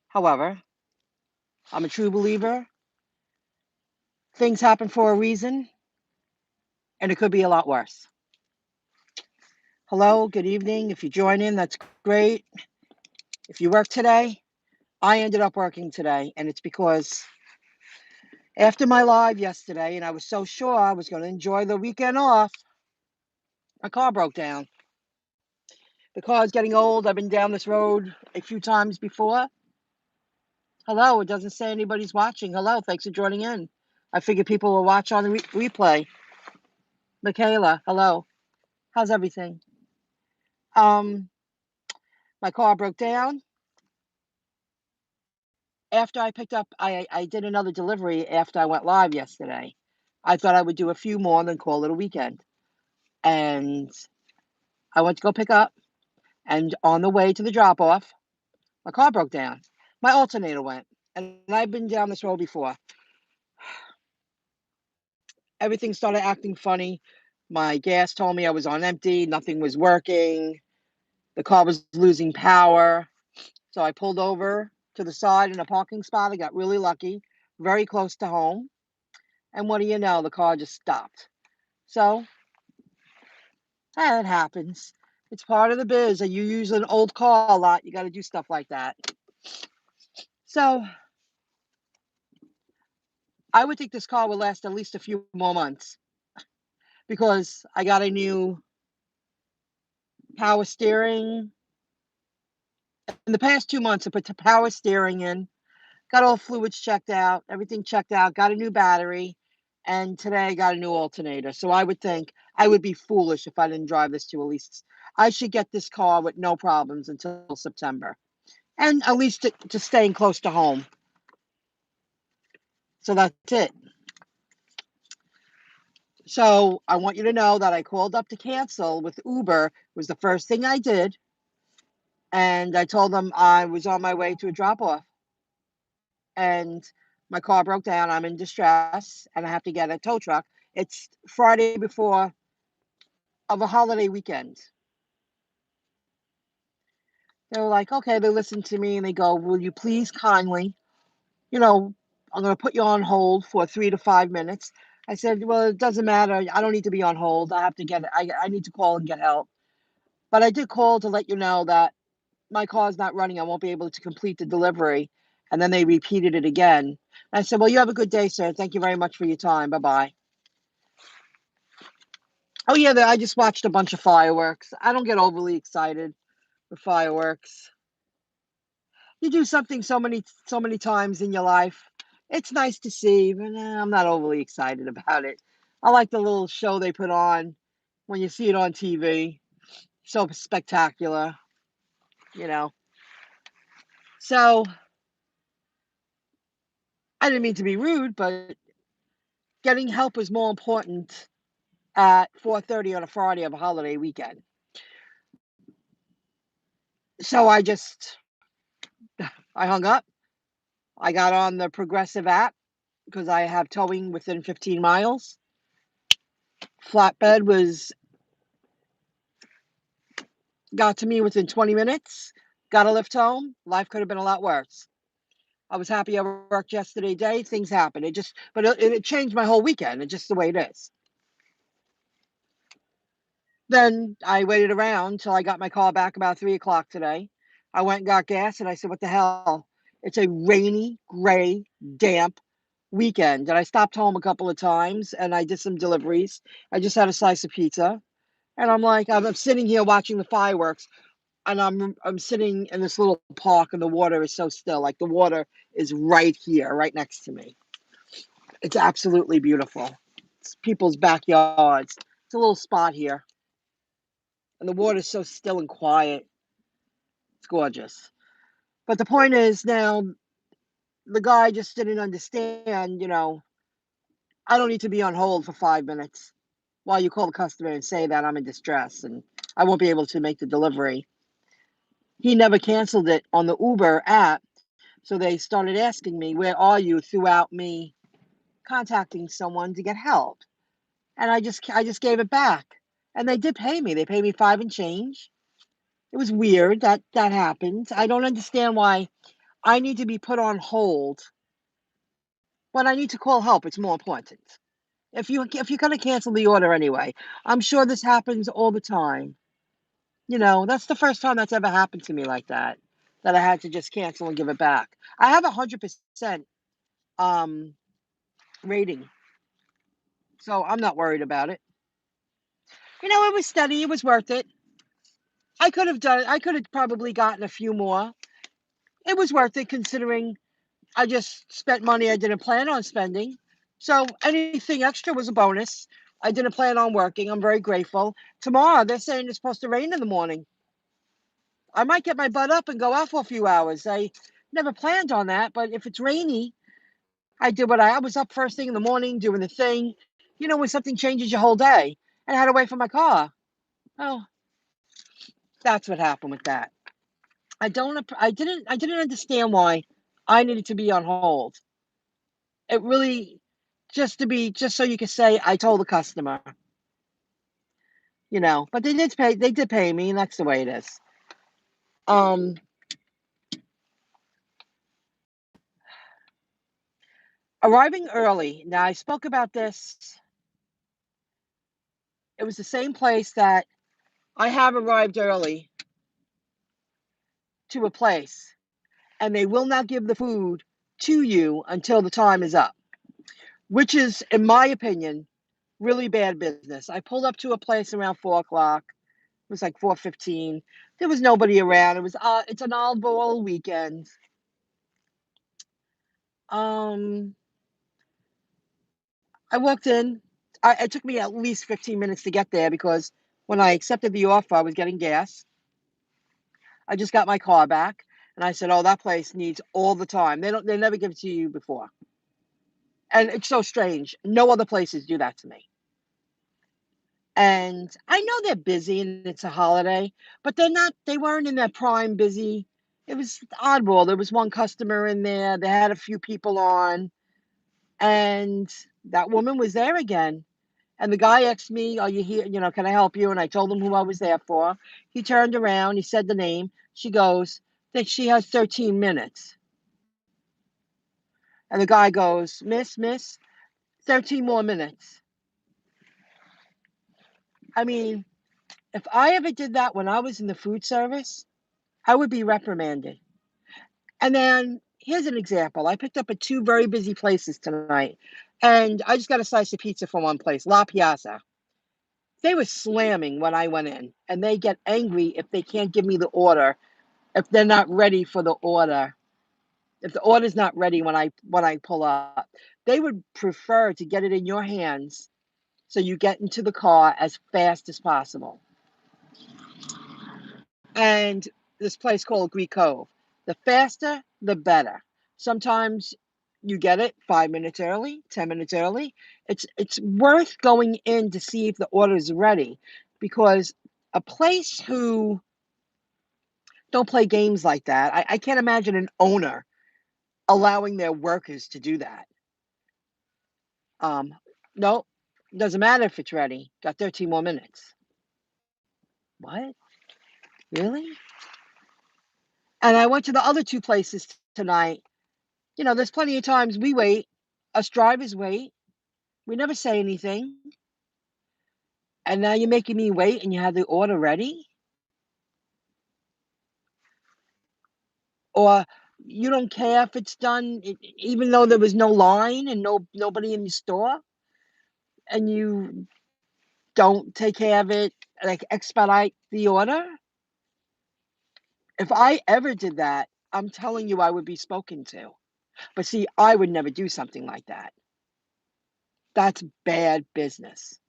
However, I'm a true believer. Things happen for a reason, and it could be a lot worse. Hello, good evening. If you join in, that's great. If you work today, I ended up working today, and it's because after my live yesterday, and I was so sure I was going to enjoy the weekend off, my car broke down. The car is getting old. I've been down this road a few times before. Hello, it doesn't say anybody's watching. Hello, thanks for joining in. I figured people will watch on the replay. Michaela, hello. How's everything? My car broke down. After I picked up, I did another delivery after I went live yesterday. I thought I would do a few more and then call it a weekend. And I went to go pick up, and on the way to the drop off, my car broke down. My alternator went. And I've been down this road before. Everything started acting funny. My gas told me I was on empty, nothing was working. The car was losing power. So I pulled over to the side in a parking spot. I got really lucky, very close to home. And what do you know? The car just stopped. So it happens. It's part of the biz. And you use an old car a lot. You got to do stuff like that. So I would think this car will last at least a few more months because I got a new power steering. In the past 2 months, I put the power steering in, got all fluids checked out, everything checked out, got a new battery, and today I got a new alternator. So I would think I would be foolish if I didn't drive this to at least. I should get this car with no problems until September, and at least to staying close to home. So that's it. So I want you to know that I called up to cancel with Uber. It was the first thing I did, and I told them I was on my way to a drop off, and my car broke down. I'm in distress, and I have to get a tow truck. It's Friday before of a holiday weekend. They were like, okay, they listened to me and they go, will you please kindly, you know, I'm going to put you on hold for 3 to 5 minutes. I said, well, it doesn't matter. I don't need to be on hold. I have to I need to call and get help. But I did call to let you know that my car's not running. I won't be able to complete the delivery. And then they repeated it again. I said, well, you have a good day, sir. Thank you very much for your time. Bye-bye. Oh, yeah, I just watched a bunch of fireworks. I don't get overly excited with fireworks. You do something so many times in your life. It's nice to see, but I'm not overly excited about it. I like the little show they put on when you see it on TV. So spectacular, you know. So I didn't mean to be rude, but getting help is more important at 4:30 on a Friday of a holiday weekend. So I hung up. I got on the Progressive app because I have towing within 15 miles. Flatbed got to me within 20 minutes. Got a lift home. Life could have been a lot worse. I was happy I worked yesterday day. Things happened. It changed my whole weekend. It's just the way it is. Then I waited around till I got my call back about 3 o'clock today. I went and got gas, and I said, what the hell? It's a rainy, gray, damp weekend. And I stopped home a couple of times, and I did some deliveries. I just had a slice of pizza. And I'm like, I'm sitting here watching the fireworks, and I'm sitting in this little park, and the water is so still. Like the water is right here, right next to me. It's absolutely beautiful. It's people's backyards. It's a little spot here, and the water is so still and quiet. It's gorgeous. But the point is now, the guy just didn't understand. I don't need to be on hold for 5 minutes while you call the customer and say that I'm in distress and I won't be able to make the delivery. He never canceled it on the Uber app. So they started asking me, where are you, throughout me contacting someone to get help. And I just gave it back. And they did pay me. They paid me 5 and change. It was weird that happened. I don't understand why I need to be put on hold when I need to call help. It's more important. If you're gonna cancel the order anyway, I'm sure this happens all the time. That's the first time that's ever happened to me like that I had to just cancel and give it back. I have 100% um rating, so I'm not worried about it. It was steady. It was worth it. I could have probably gotten a few more. It was worth it considering I just spent money I didn't plan on spending. So anything extra was a bonus. I didn't plan on working. I'm very grateful. Tomorrow they're saying it's supposed to rain in the morning. I might get my butt up and go out for a few hours. I never planned on that, but if it's rainy, I did what I was up first thing in the morning doing the thing. When something changes your whole day, and I had to wait for my car. Oh, that's what happened with that. I didn't understand why I needed to be on hold. It really just so you could say I told the customer. But they did pay me, and that's the way it is. Um Arriving early. Now I spoke about this. It was the same place that I have arrived early to a place, and they will not give the food to you until the time is up, which is, in my opinion, really bad business. I pulled up to a place around 4 o'clock. It was like 4:15. There was nobody around. It's an oddball weekend. Um, I walked in. It took me at least 15 minutes to get there because when I accepted the offer, I was getting gas. I just got my car back, and I said, "Oh, that place needs all the time. They never give it to you before." And it's so strange. No other places do that to me. And I know they're busy and it's a holiday, but they weren't in their prime busy. It was oddball. There was one customer in there. They had a few people on, and that woman was there again. And the guy asked me, "Are you here? Can I help you?" And I told him who I was there for. He turned around, he said the name. She goes, that she has 13 minutes. And the guy goes, Miss, 13 more minutes. I mean, if I ever did that when I was in the food service, I would be reprimanded. And then here's an example. I picked up at two very busy places tonight, and I just got a slice of pizza from one place, La Piazza. They were slamming when I went in, and they get angry if they can't give me the order, if they're not ready for the order. If the order's not ready when I pull up, they would prefer to get it in your hands so you get into the car as fast as possible. And this place called Greek Cove. The faster, the better. Sometimes you get it 5 minutes early, 10 minutes early. It's worth going in to see if the order is ready, because a place who don't play games like that, I can't imagine an owner allowing their workers to do that. Um, no, doesn't matter if it's ready. Got 13 more minutes. What? Really? And I went to the other two places tonight. There's plenty of times we wait. Us drivers wait. We never say anything. And now you're making me wait and you have the order ready? Or you don't care if it's done, even though there was no line and nobody in the store, and you don't take care of it, like expedite the order? If I ever did that, I'm telling you I would be spoken to. But see, I would never do something like that. That's bad business.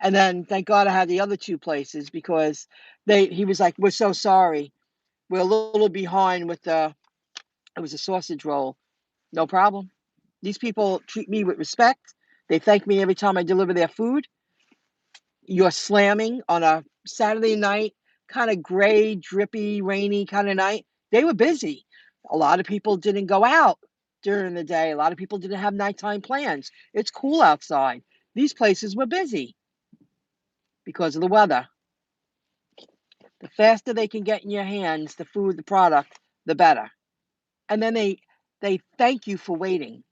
And then thank God I had the other two places because he was like, "We're so sorry. We're a little behind with it was a sausage roll." No problem. These people treat me with respect. They thank me every time I deliver their food. You're slamming on a Saturday night, kind of gray, drippy, rainy kind of night. They were busy. A lot of people didn't go out during the day. A lot of people didn't have nighttime plans. It's cool outside. These places were busy because of the weather. The faster they can get in your hands the food, the product, the better. and then they thank you for waiting.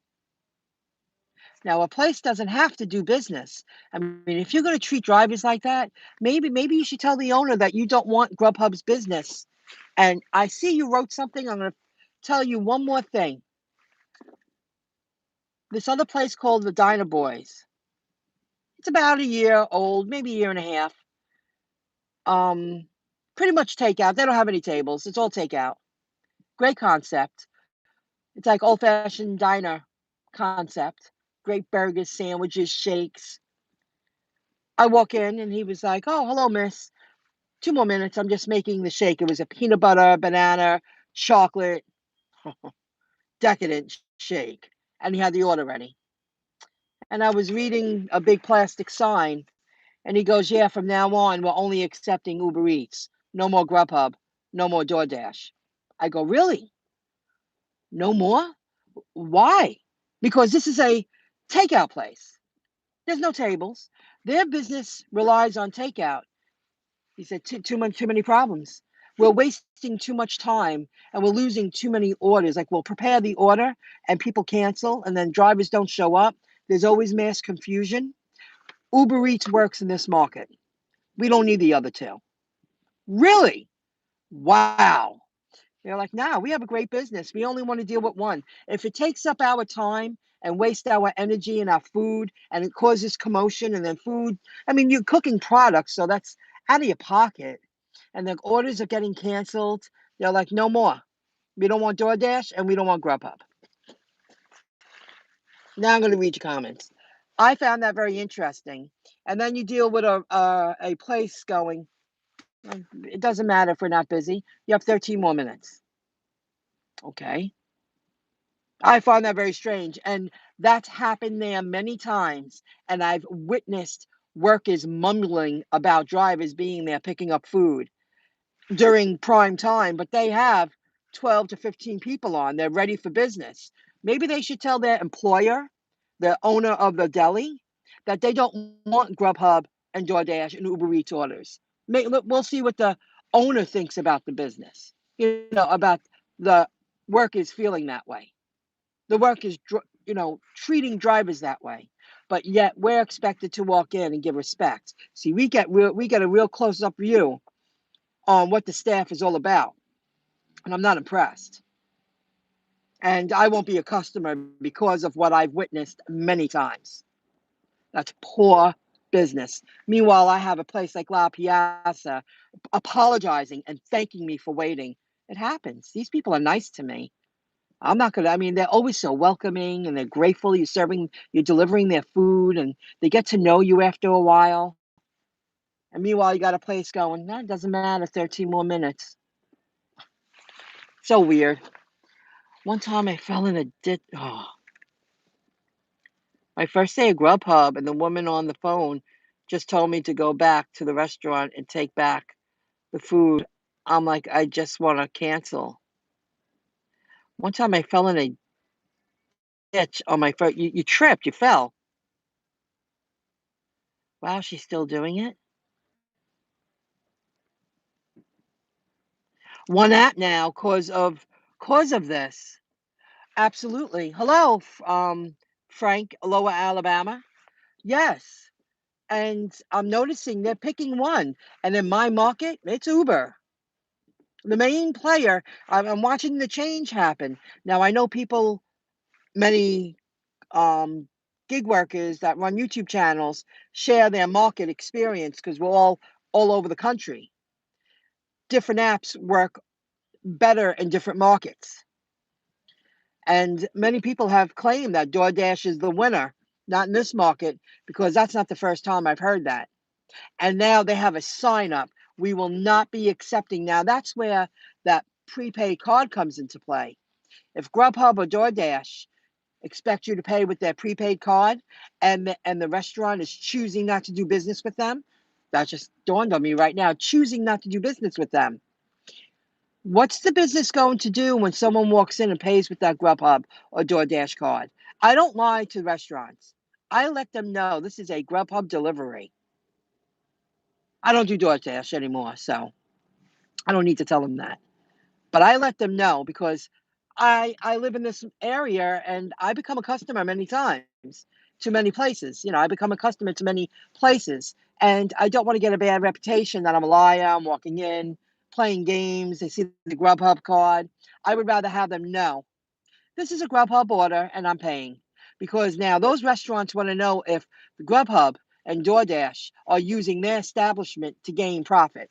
Now, a place doesn't have to do business. I mean, if you're going to treat drivers like that, maybe you should tell the owner that you don't want Grubhub's business. And I see you wrote something. I'm going to tell you one more thing. This other place called the Diner Boys. It's about a year old, maybe a year and a half. Um, Pretty much takeout. They don't have any tables. It's all takeout. Great concept. It's like old-fashioned diner concept. Great burgers, sandwiches, shakes. I walk in and he was like, "Oh, hello, miss. 2 more minutes. I'm just making the shake." It was a peanut butter, banana, chocolate, decadent shake. And he had the order ready. And I was reading a big plastic sign, and he goes, "Yeah, from now on, we're only accepting Uber Eats. No more Grubhub. No more DoorDash." I go, "Really? No more? Why?" Because this is a takeout place. There's no tables. Their business relies on takeout. He said, too many problems. We're wasting too much time and we're losing too many orders. Like we'll prepare the order and people cancel and then drivers don't show up. There's always mass confusion. Uber Eats works in this market. We don't need the other two." Really? Wow. They're like, "Nah, we have a great business. We only want to deal with one. If it takes up our time and waste our energy and our food and it causes commotion and then food, I mean, you're cooking products, so that's out of your pocket. And the orders are getting canceled." They're like, "No more. We don't want DoorDash and we don't want Grubhub." Now I'm going to read your comments. I found that very interesting. And then you deal with a place going, "It doesn't matter if we're not busy. You have 13 more minutes." Okay. I find that very strange, and that's happened there many times, and I've witnessed workers mumbling about drivers being there picking up food during prime time, but they have 12 to 15 people on. They're ready for business. Maybe they should tell their employer, the owner of the deli, that they don't want Grubhub and DoorDash and Uber Eats orders. We'll see what the owner thinks about the business, about the workers feeling that way. The work is, treating drivers that way, but yet we're expected to walk in and give respect. See, we get a real close up view on what the staff is all about, and I'm not impressed. And I won't be a customer because of what I've witnessed many times. That's poor business. Meanwhile, I have a place like La Piazza apologizing and thanking me for waiting. It happens. These people are nice to me. I'm not gonna I mean, they're always so welcoming and they're grateful you're delivering their food and they get to know you after a while. And meanwhile, you got a place going, "That doesn't matter, 13 more minutes." So weird. One time I fell in a ditch. Oh, my first day at Grubhub, and the woman on the phone just told me to go back to the restaurant and take back the food. I'm like, I just want to cancel. One time I fell in a ditch on my first, you tripped, you fell. Wow, she's still doing it. One app now cause of this. Absolutely. Hello, Frank, Lower Alabama. Yes. And I'm noticing they're picking one. And in my market, it's Uber. The main player. I'm watching the change happen. Now I know many um gig workers that run YouTube channels share their market experience because we're all over the country. Different apps work better in different markets. And many people have claimed that DoorDash is the winner, not in this market, because that's not the first time I've heard that. And now they have a sign up. We will not be accepting. Now that's where that prepaid card comes into play. If Grubhub or DoorDash expect you to pay with their prepaid card and the restaurant is choosing not to do business with them, that just dawned on me right now, choosing not to do business with them. What's the business going to do when someone walks in and pays with that Grubhub or DoorDash card? I don't lie to restaurants. I let them know this is a Grubhub delivery. I don't do DoorDash anymore, so I don't need to tell them that. But I let them know because I live in this area and I become a customer many times to many places. I become a customer to many places, and I don't want to get a bad reputation that I'm a liar. I'm walking in, playing games. They see the GrubHub card. I would rather have them know this is a GrubHub order and I'm paying, because now those restaurants want to know if the GrubHub and DoorDash are using their establishment to gain profit.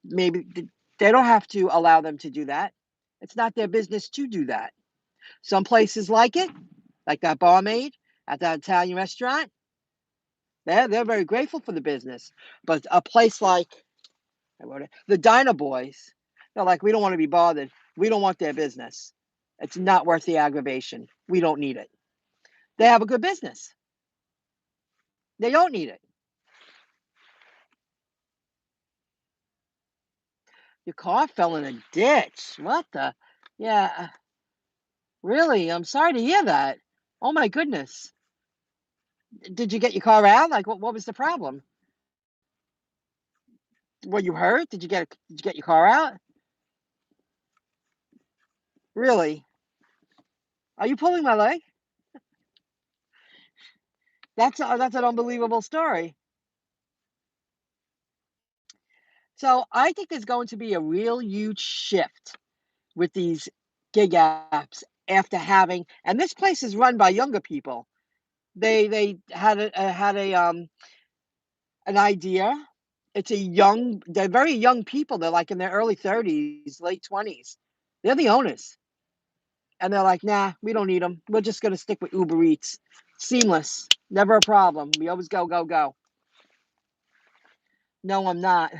Maybe they don't have to allow them to do that. It's not their business to do that. Some places like it, like that barmaid at that Italian restaurant, they're very grateful for the business. But a place like I wrote it, the Diner Boys, they're like, we don't want to be bothered. We don't want their business. It's not worth the aggravation. We don't need it. They have a good business. They don't need it. Your car fell in a ditch. What the? Yeah, really? I'm sorry to hear that. Oh my goodness. Did you get your car out? Like, what was the problem? Were you hurt? Did you get your car out? Really? Are you pulling my leg? That's an unbelievable story. So I think there's going to be a real huge shift with these gig apps after having, and this place is run by younger people. They had an idea. They're very young people. They're like in their early 30s, late 20s. They're the owners. And they're like, nah, we don't need them. We're just going to stick with Uber Eats. Seamless, never a problem. We always go, go, go. No, I'm not.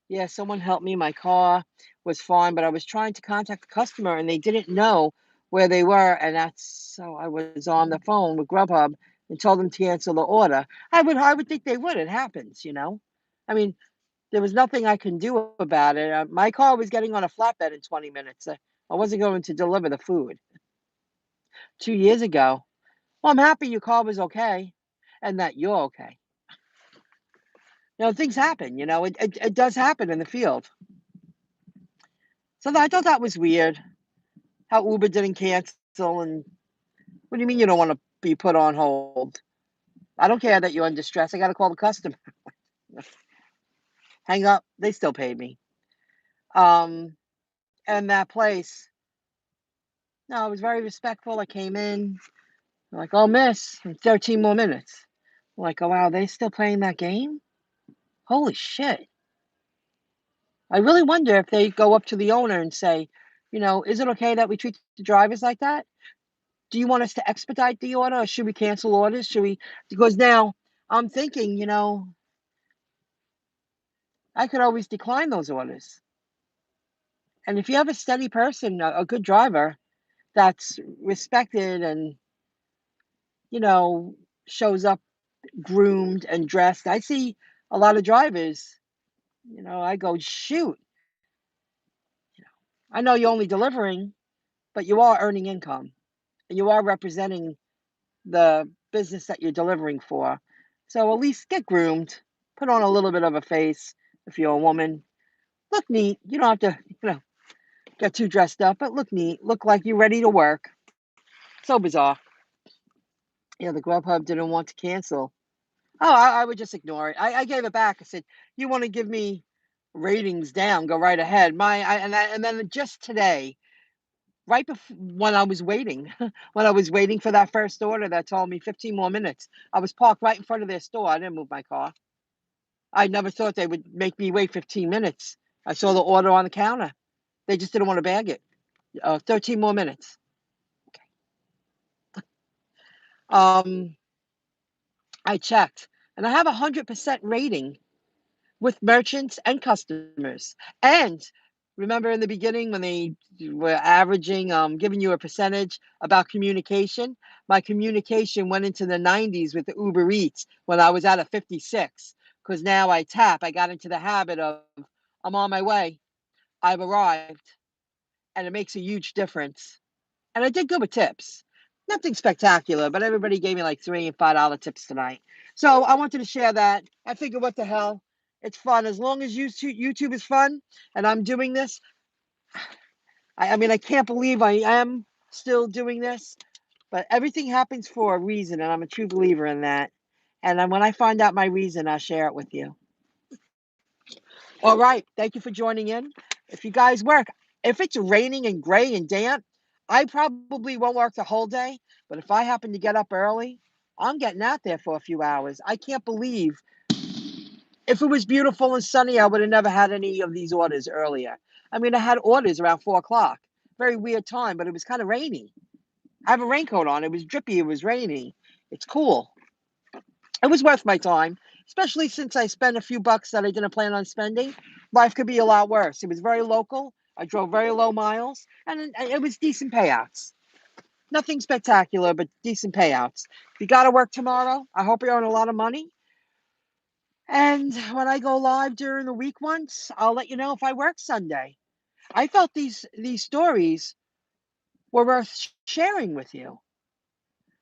Yeah, someone helped me. My car was fine, but I was trying to contact the customer and they didn't know where they were. And that's so I was on the phone with GrubHub and told them to cancel the order. I would think they would. It happens. I mean, there was nothing I can do about it. My car was getting on a flatbed in 20 minutes. I wasn't going to deliver the food 2 years ago. Well, I'm happy your car was okay and that you're okay. Things happen, it does happen in the field. So I thought that was weird how Uber didn't cancel. And what do you mean you don't want to be put on hold? I don't care that you're under stress. I got to call the customer. Hang up. They still paid me. Um, and that place, no, I was very respectful. I came in, they're like, oh, miss, in 13 more minutes. I'm like, oh, wow, they still playing that game? Holy shit. I really wonder if they go up to the owner and say, is it okay that we treat the drivers like that? Do you want us to expedite the order or should we cancel orders? Should we? Because now I'm thinking, I could always decline those orders. And if you have a steady person, a good driver that's respected and, you know, shows up groomed and dressed, I see a lot of drivers, I go, shoot, I know you're only delivering, but you are earning income and you are representing the business that you're delivering for. So at least get groomed, put on a little bit of a face if you're a woman. Look neat. You don't have to, get too dressed up, but look neat. Look like you're ready to work. So bizarre. Yeah, the Grubhub didn't want to cancel. Oh, I would just ignore it. I gave it back. I said, you want to give me ratings down, go right ahead. And then just today, right before when I was waiting, when I was waiting for that first order that told me 15 more minutes, I was parked right in front of their store. I didn't move my car. I never thought they would make me wait 15 minutes. I saw the order on the counter. They just didn't want to bag it. 13 more minutes. Um, I checked, and I have 100% rating with merchants and customers. And remember in the beginning when they were averaging, giving you a percentage about communication? My communication went into the 90s with the Uber Eats when I was at a 56. Because now I tap, I got into the habit of, I'm on my way, I've arrived, and it makes a huge difference. And I did good with tips. Nothing spectacular, but everybody gave me like $3 and $5 tips tonight. So I wanted to share that. I figured, what the hell? It's fun. As long as YouTube is fun and I'm doing this, I mean, I can't believe I am still doing this, but everything happens for a reason, and I'm a true believer in that. And then when I find out my reason, I'll share it with you. All right. Thank you for joining in. If you guys work, if it's raining and gray and damp, I probably won't work the whole day. But if I happen to get up early, I'm getting out there for a few hours. I can't believe if it was beautiful and sunny, I would have never had any of these orders earlier. I mean, I had orders around 4 o'clock. Very weird time, but it was kind of rainy. I have a raincoat on. It was drippy. It was rainy. It's cool. It was worth my time, especially since I spent a few bucks that I didn't plan on spending. Life could be a lot worse. It was very local. I drove very low miles, and it was decent payouts. Nothing spectacular, but decent payouts. If you got to work tomorrow, I hope you earn a lot of money. And when I go live during the week once, I'll let you know if I work Sunday. I felt these stories were worth sharing with you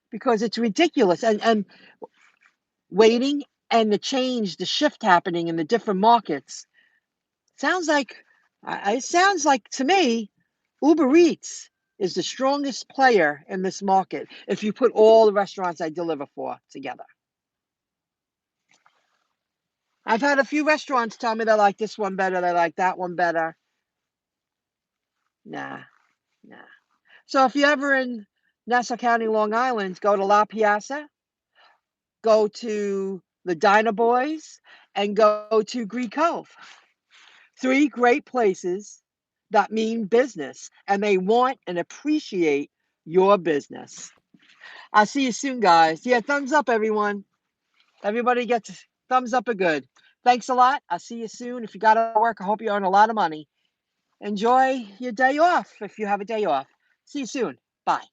because it's ridiculous. And waiting and the change, the shift happening in the different markets. Sounds like it sounds like to me, Uber Eats is the strongest player in this market if you put all the restaurants I deliver for together. I've had a few restaurants tell me they like this one better, they like that one better. Nah, nah. So if you're ever in Nassau County, Long Island, go to La Piazza, go to the Diner Boys, and go to Greek Cove. Three great places that mean business, and they want and appreciate your business. I'll see you soon, guys. Yeah, thumbs up, everyone. Everybody gets thumbs up are good. Thanks a lot. I'll see you soon. If you got to work, I hope you earn a lot of money. Enjoy your day off if you have a day off. See you soon. Bye.